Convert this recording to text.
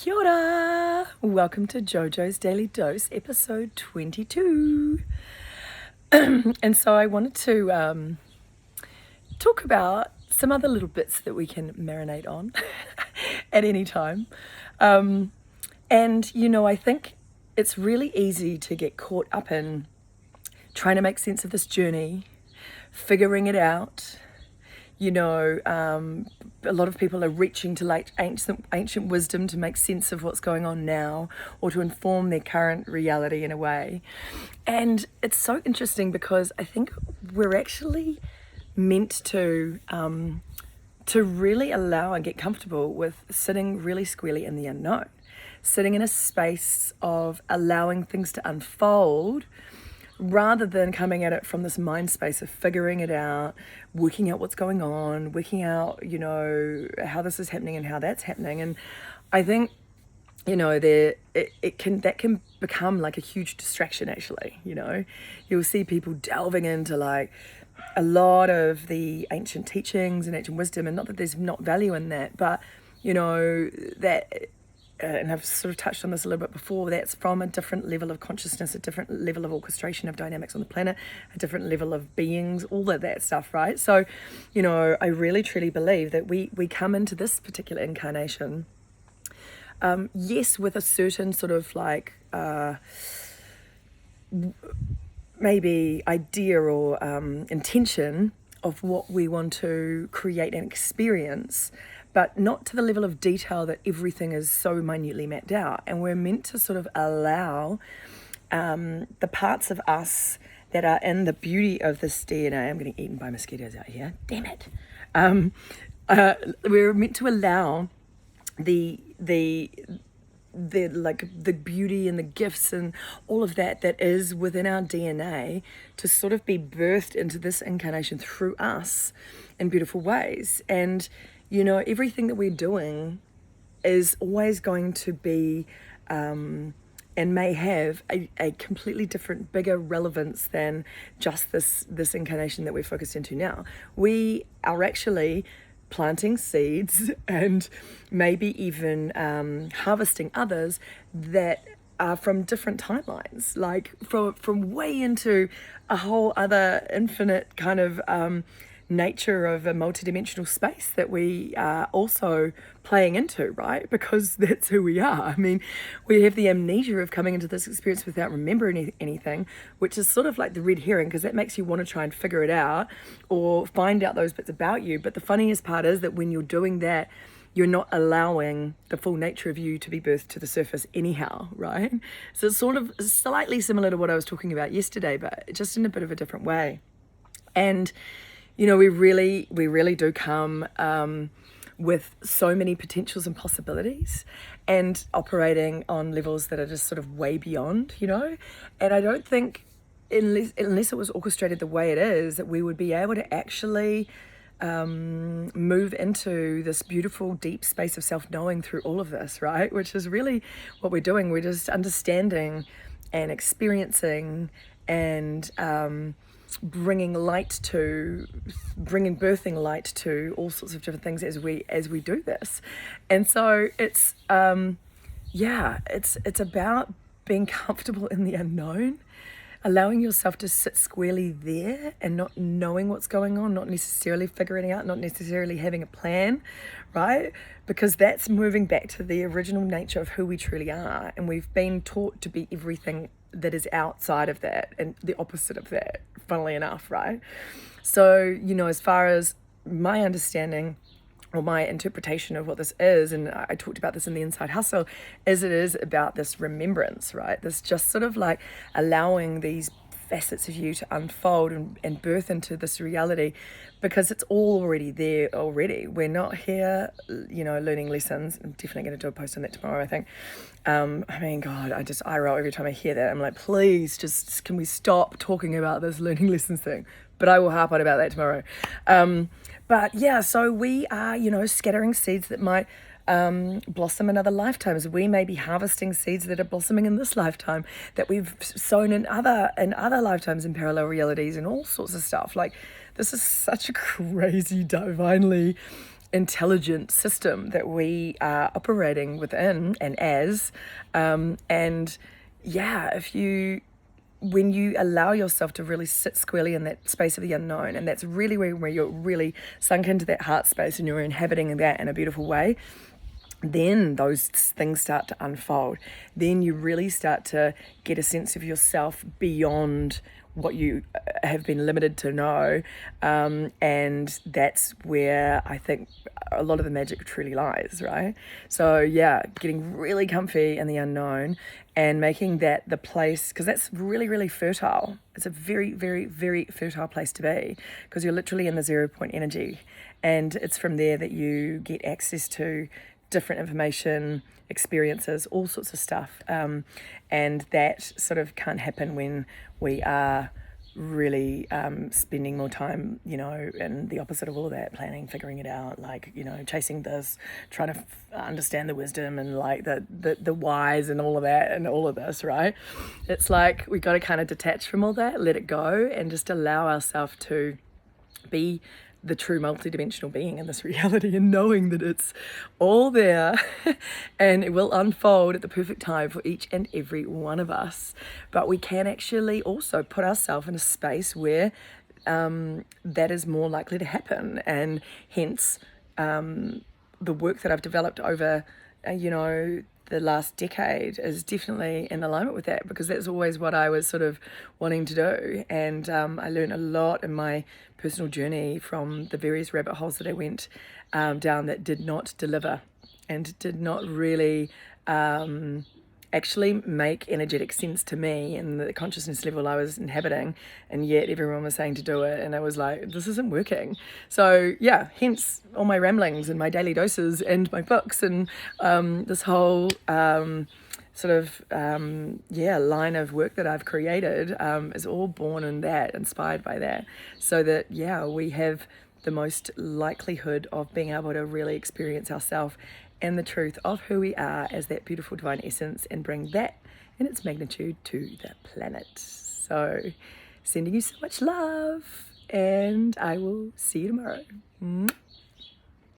Kia ora! Welcome to JoJo's Daily Dose, episode 22. And so I wanted to talk about some other little bits that we can marinate on at any time. And, you know, I think it's really easy to get caught up in trying to make sense of this journey, figuring it out. You know, a lot of people are reaching to like ancient wisdom to make sense of what's going on now or to inform their current reality in a way. And it's so interesting because I think we're actually meant to really allow and get comfortable with sitting really squarely in the unknown, sitting in a space of allowing things to unfold rather than coming at it from this mind space of figuring it out, working out what's going on, working out, you know, how this is happening and how that's happening. And I think, you know, that can become like a huge distraction actually, you know. You'll see people delving into like a lot of the ancient teachings and ancient wisdom, and not that there's not value in that, but, you know, that... and I've sort of touched on this a little bit before, that's from a different level of consciousness, a different level of orchestration of dynamics on the planet, a different level of beings, all of that stuff, right? So, you know, I really truly believe that we come into this particular incarnation, yes, with a certain sort of like maybe idea or intention of what we want to create and experience, but not to the level of detail that everything is so minutely mapped out. And we're meant to sort of allow the parts of us that are in the beauty of this DNA. I'm getting eaten by mosquitoes out here. Damn it. We're meant to allow the beauty and the gifts and all of that is within our DNA to sort of be birthed into this incarnation through us in beautiful ways. And you know, everything that we're doing is always going to be and may have a completely different, bigger relevance than just this incarnation that we're focused into now. We are actually planting seeds and maybe even harvesting others that are from different timelines, like from way into a whole other infinite kind of nature of a multidimensional space that we are also playing into, right? Because that's who we are. I mean, we have the amnesia of coming into this experience without remembering anything, which is sort of like the red herring, because that makes you want to try and figure it out or find out those bits about you. But the funniest part is that when you're doing that, you're not allowing the full nature of you to be birthed to the surface anyhow, right? So it's sort of slightly similar to what I was talking about yesterday, but just in a bit of a different way. And you know, we really do come with so many potentials and possibilities and operating on levels that are just sort of way beyond, you know. And I don't think, unless it was orchestrated the way it is, that we would be able to actually move into this beautiful, deep space of self-knowing through all of this, right? Which is really what we're doing. We're just understanding and experiencing and bringing birthing light to all sorts of different things as we do this. And so it's it's about being comfortable in the unknown, allowing yourself to sit squarely there and not knowing what's going on, not necessarily figuring it out, not necessarily having a plan, right? Because that's moving back to the original nature of who we truly are. And we've been taught to be everything that is outside of that and the opposite of that, funnily enough, right? So, you know, as far as my understanding or my interpretation of what this is, and I talked about this in the Inside Hustle, is it is about this remembrance, right? This just sort of like allowing these facets of you to unfold and birth into this reality, because it's all already there already. We're not here, you know, learning lessons. I'm definitely going to do a post on that tomorrow, I think. I mean, God, I roll every time I hear that. I'm like, please, just can we stop talking about this learning lessons thing? But I will harp on about that tomorrow. But yeah, so we are, you know, scattering seeds that might blossom in other lifetimes. We may be harvesting seeds that are blossoming in this lifetime that we've sown in other lifetimes, in parallel realities and all sorts of stuff. Like, this is such a crazy, divinely intelligent system that we are operating within and as. And yeah, when you allow yourself to really sit squarely in that space of the unknown, and that's really where you're really sunk into that heart space and you're inhabiting that in a beautiful way, then those things start to unfold. Then you really start to get a sense of yourself beyond what you have been limited to know, and that's where I think a lot of the magic truly lies, right? So yeah, getting really comfy in the unknown and making that the place, because that's really fertile. It's a very fertile place to be, because you're literally in the 0 point energy, and it's from there that you get access to different information, experiences, all sorts of stuff, and that sort of can't happen when we are really spending more time, in the opposite of all of that, planning, figuring it out, like, chasing this, trying to understand the wisdom and like the whys and all of that and all of this, right? It's like we got to kind of detach from all that, let it go, and just allow ourselves to be the true multidimensional being in this reality, and knowing that it's all there and it will unfold at the perfect time for each and every one of us. But we can actually also put ourselves in a space where that is more likely to happen, and hence the work that I've developed over the last decade is definitely in alignment with that, because that's always what I was sort of wanting to do. And I learned a lot in my personal journey from the various rabbit holes that I went down that did not deliver and did not really actually make energetic sense to me and the consciousness level I was inhabiting, and yet everyone was saying to do it, and I was like, this isn't working. So yeah, hence all my ramblings and my daily doses and my books and this whole line of work that I've created is all born in that, inspired by that, so that we have the most likelihood of being able to really experience ourselves and the truth of who we are as that beautiful divine essence, and bring that in its magnitude to the planet. So sending you so much love, and I will see you tomorrow.